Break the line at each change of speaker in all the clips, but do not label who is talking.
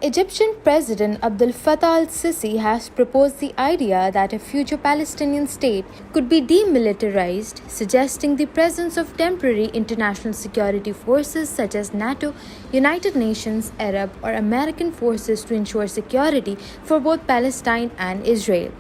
Egyptian President Abdel Fattah al-Sisi has proposed the idea that a future Palestinian state could be demilitarized, suggesting the presence of temporary international security forces such as NATO, United Nations, Arab, or American forces to ensure security for both Palestine and Israel.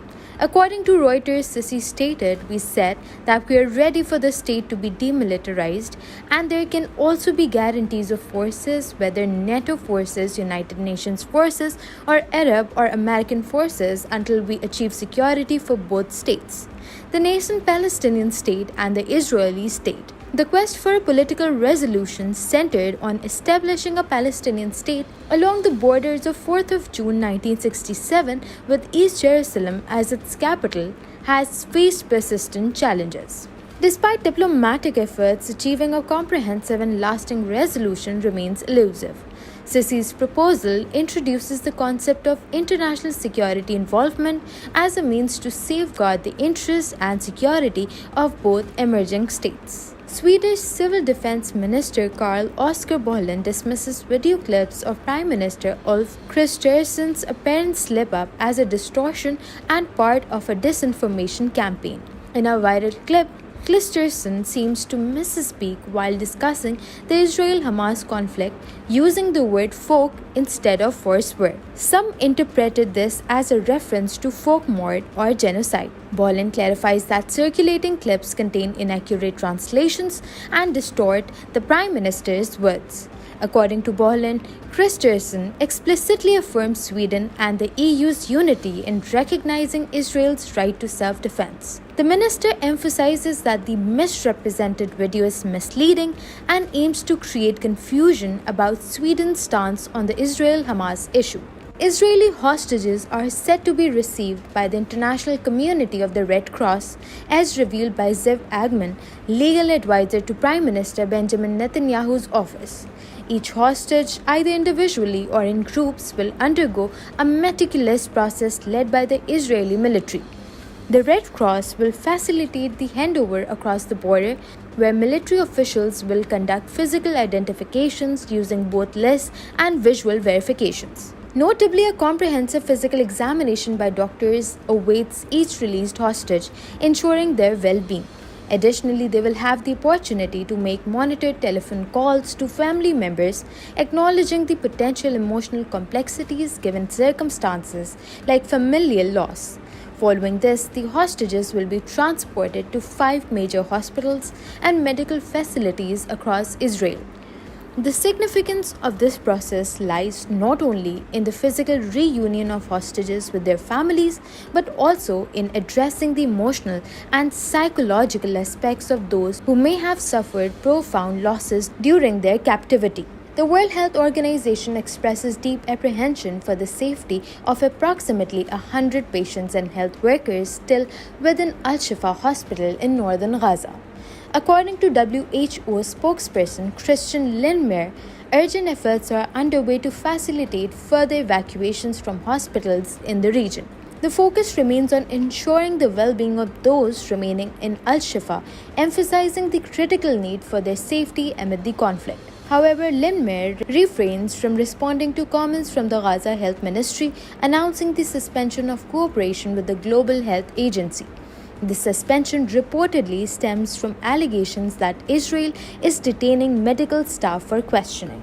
According to Reuters, Sisi stated, "We said that we are ready for the state to be demilitarized, and there can also be guarantees of forces, whether NATO forces, United Nations forces, or Arab or American forces, until we achieve security for both states, the nascent Palestinian state and the Israeli state." The quest for a political resolution centered on establishing a Palestinian state along the borders of 4th of June 1967 with East Jerusalem as its capital has faced persistent challenges. Despite diplomatic efforts, achieving a comprehensive and lasting resolution remains elusive. Sisi's proposal introduces the concept of international security involvement as a means to safeguard the interests and security of both emerging states. Swedish Civil Defense Minister Carl Oskar Bolin dismisses video clips of Prime Minister Ulf Kristersson's apparent slip-up as a distortion and part of a disinformation campaign. In a viral clip, Kristersson seems to misspeak while discussing the Israel-Hamas conflict, using the word folk instead of forswear. Some interpreted this as a reference to folk mord or genocide. Bolin clarifies that circulating clips contain inaccurate translations and distort the Prime Minister's words. According to Bolin, Kristersson explicitly affirms Sweden and the EU's unity in recognizing Israel's right to self-defense. The minister emphasizes that the misrepresented video is misleading and aims to create confusion about Sweden's stance on the Israel-Hamas issue. Israeli hostages are said to be received by the international community of the Red Cross, as revealed by Ziv Agman, legal advisor to Prime Minister Benjamin Netanyahu's office. Each hostage, either individually or in groups, will undergo a meticulous process led by the Israeli military. The Red Cross will facilitate the handover across the border, where military officials will conduct physical identifications using both less and visual verifications. Notably, a comprehensive physical examination by doctors awaits each released hostage, ensuring their well-being. Additionally, they will have the opportunity to make monitored telephone calls to family members, acknowledging the potential emotional complexities given circumstances like familial loss. Following this, the hostages will be transported to 5 major hospitals and medical facilities across Israel. The significance of this process lies not only in the physical reunion of hostages with their families, but also in addressing the emotional and psychological aspects of those who may have suffered profound losses during their captivity. The World Health Organization expresses deep apprehension for the safety of approximately 100 patients and health workers still within Al-Shifa Hospital in northern Gaza. According to WHO spokesperson Christian Lindmer, urgent efforts are underway to facilitate further evacuations from hospitals in the region. The focus remains on ensuring the well-being of those remaining in Al-Shifa, emphasizing the critical need for their safety amid the conflict. However, Lindmer refrains from responding to comments from the Gaza Health Ministry announcing the suspension of cooperation with the Global Health Agency. This suspension reportedly stems from allegations that Israel is detaining medical staff for questioning.